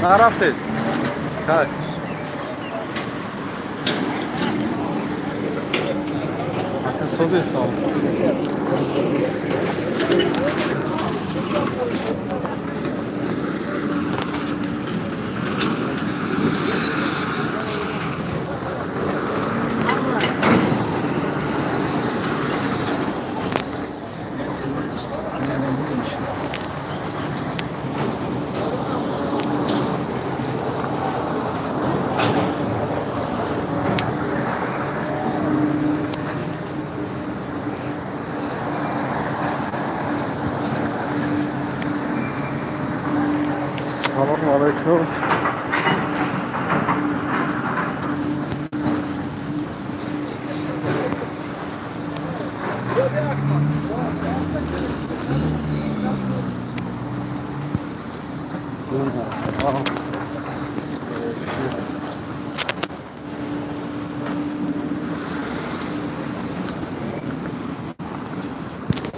نرفتید؟ خیر. مکن سازی سال. سلام علیکم.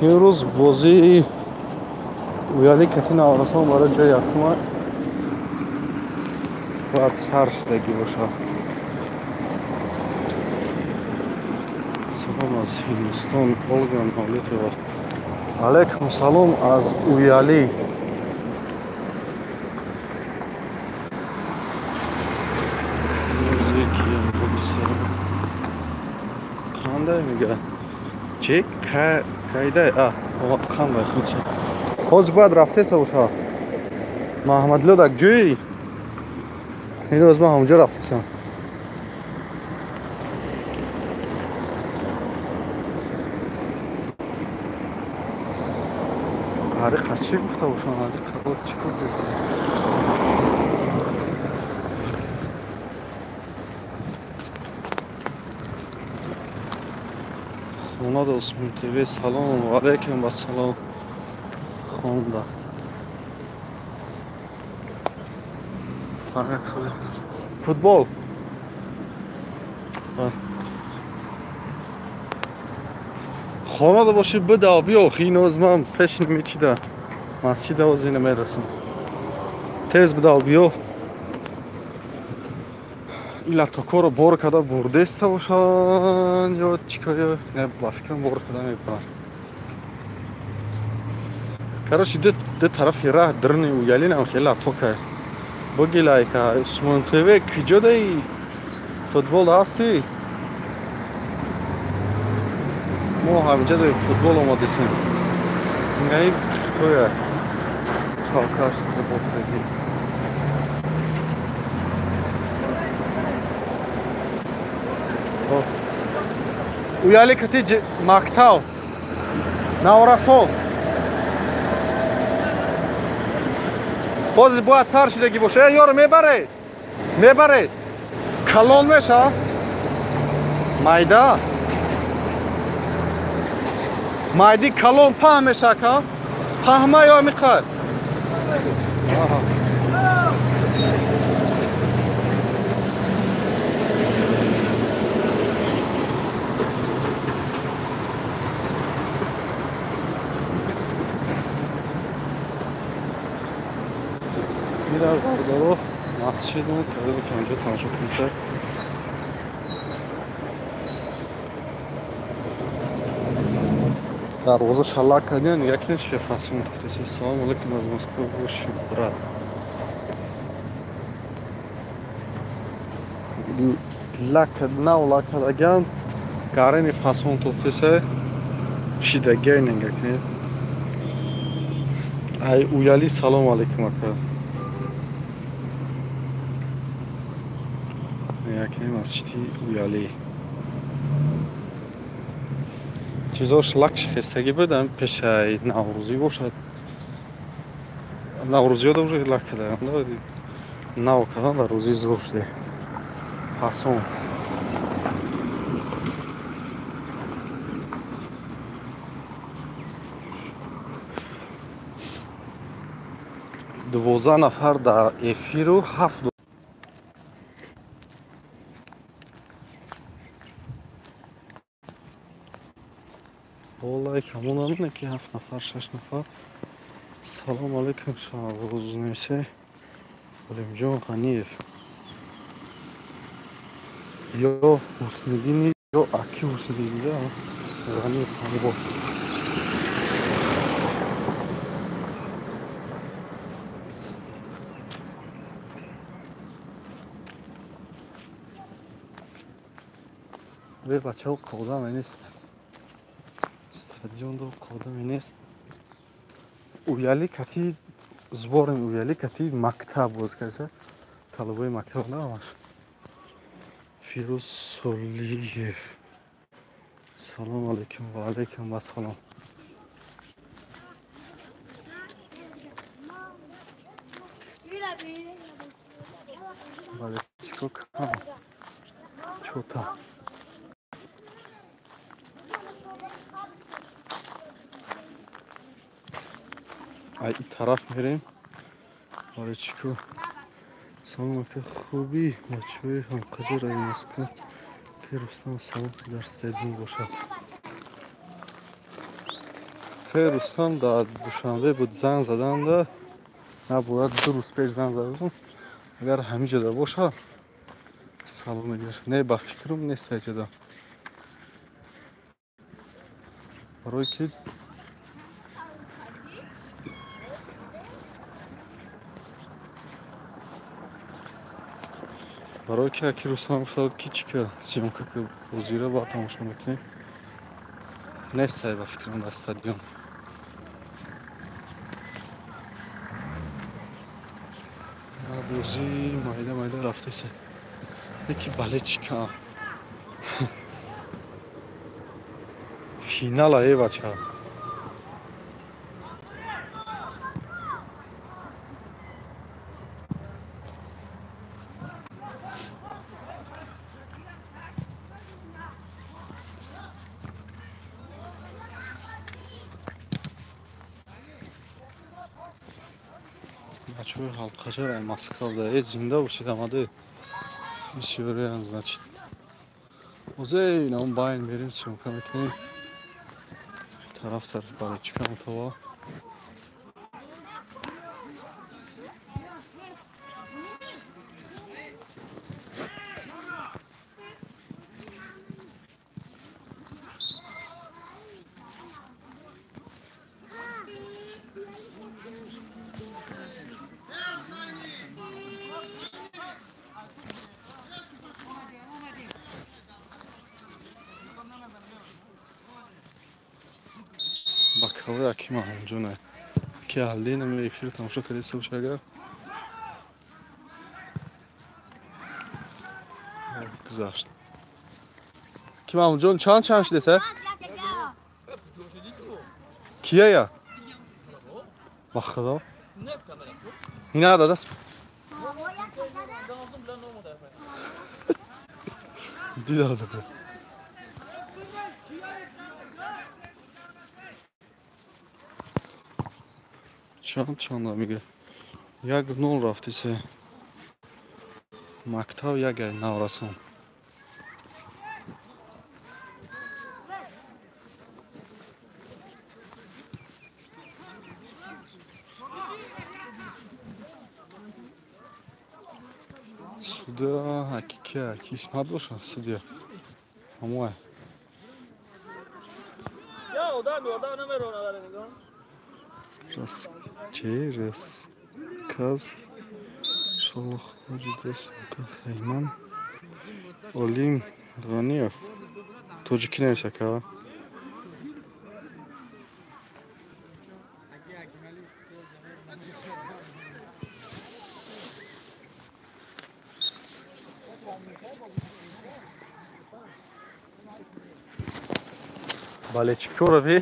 امروز بازی ویالی کتین آراسان برای جای یکم باید سر شدگی باشه. سلام از هندوستان اولگان حالیت و علیکم سلام از ویالی. موزیکی هم بگیسه خانده میگه چی؟ کایده؟ خانده خودشه حاضر باید رفته سوشا محمد لودک جوی اینو از ما همونجا رفته سم حریقه چی گفته باشم حریقه بود چی کار بزنم خانه عثمان تیوی سلام علیکم و سلام خانده سلام فوتبال خانه دا باشی بده بیا اینو از من پیش نمیچیده مسجد از اینو میرسم تیز بده بیا ایلا تا کار بار کده برده است باشن یا چیکار نه با فکرم بار کده میکنن کارش دو طرف راه درنی و یلی نم خیلی تو که بگی لایک عثمان تیوی کجا دی فوتبال هستی ما همینجا داریم فوتبال آماده سیم اینگه توی شالکاش کنه بافتگی ویالی کتی مکتاو نوراسو بازی باید سر شدگی باشه یارو میبره کلون میشه مایده مایدی کلون پاه میشه که پاه یا میخواد میره باردارو مسجد اون کرده که اینجا تماشا کنشه دروازه شلاک کردن یک نیست که فصل تفتیسی سلام علیکم از مسکو باشی برد لکد نو لکد اگم گارنی فصل تفتیسی شیدگی نگه کنید ای اویالی سلام علیکم اکر یکی مسجدی اویالی چیزاش لکش خستگی بدم پیش نوروزی باشد نوروزی ها دوشه لک کده نو کدن در روزی زور شده فاسون دوازده نفر در افیر و هفت والله کمون همونه که هفت نفر شش نفر سلام علیکم شما روز نمیشه Olimjon G'aniyev yo Husniddin yo Aki Husniddinda G'aniyev G'anibov. Ve bachao qodam emas. Stadionda qodam emas. Uyali kati зборим uyali kati мактаб буд каса. Талабои мактаб намаш. Фирӯз Солиев. Салом алейкум ва алейкум ассалом. Бале чикок. Чота. ай тараф мерем. Бале чико. Салом ка хуби бачаҳои ҳамқаҷар айнаска ки Рустам Салом дар стадион бошад. Хе Рустам дар душанбе буд занг заданда. Набояд 2 рӯз пеш занг задам. Агар ҳамин ҷода бошад салом мегир. Не ба фикрам нест ҷода. барои ки барои ки аки Рустам гуфтад ки чика сиёмка ки бозиро ба тамошо мекунем. Нест ба фикрам дар стадион. бозии майда рафтасе. Яки балечка. Финала бача. Бачаҳои ҳалқаҷар ай Москвада зинда бошед амаде. Бисёре значит. Озей нам байн мерим сиёмка мекунем. Тарафтар балечка мутава. бакавай аки маҳмудҷон ки ҳалли нами эфир тамошо кардеса боша агар гузашт. Ки маҳмудҷон чанд шудеса? Кияя? Ба худо? Ина дадаст. Дидар докор. Чанд мига 1-0 рафтисе. Мактаб 1 Наврасон. Судя акика кисмат боша судя. Амой. Я ода намерона дاره میگم. Раз каз шолох ҷудос Хайман Олим Ғаниев тоҷики немеша ка балечкора ве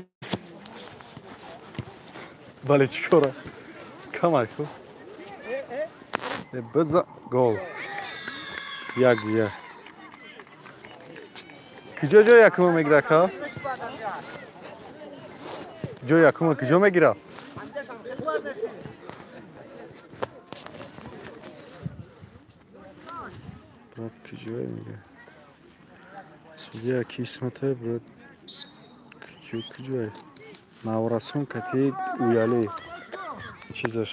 балечкора камако биза гол як киҷо ҷо якумо мегира ка ҷо якумо киҷо мегира брат киҷое мегира судя кисмате брат киҷое Наврасон кати уяли чизаш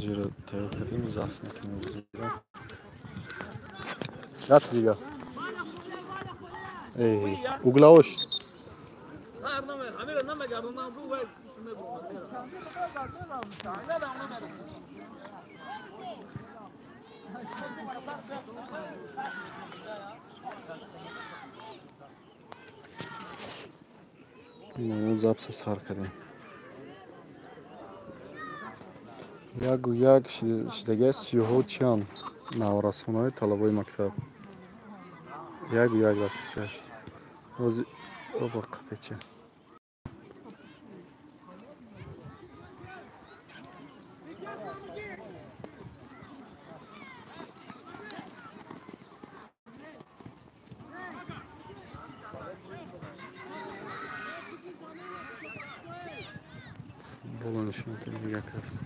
Zero tayyor kردیم زخم میکنیم زیرا یاد دیگه اوگلاوش записи сар кардем ягу як шидагаи сиёҳу чиан наврасонаи талабои мактаб ягу як рафтасе ҳози оба қапеча болонишон кардем як аст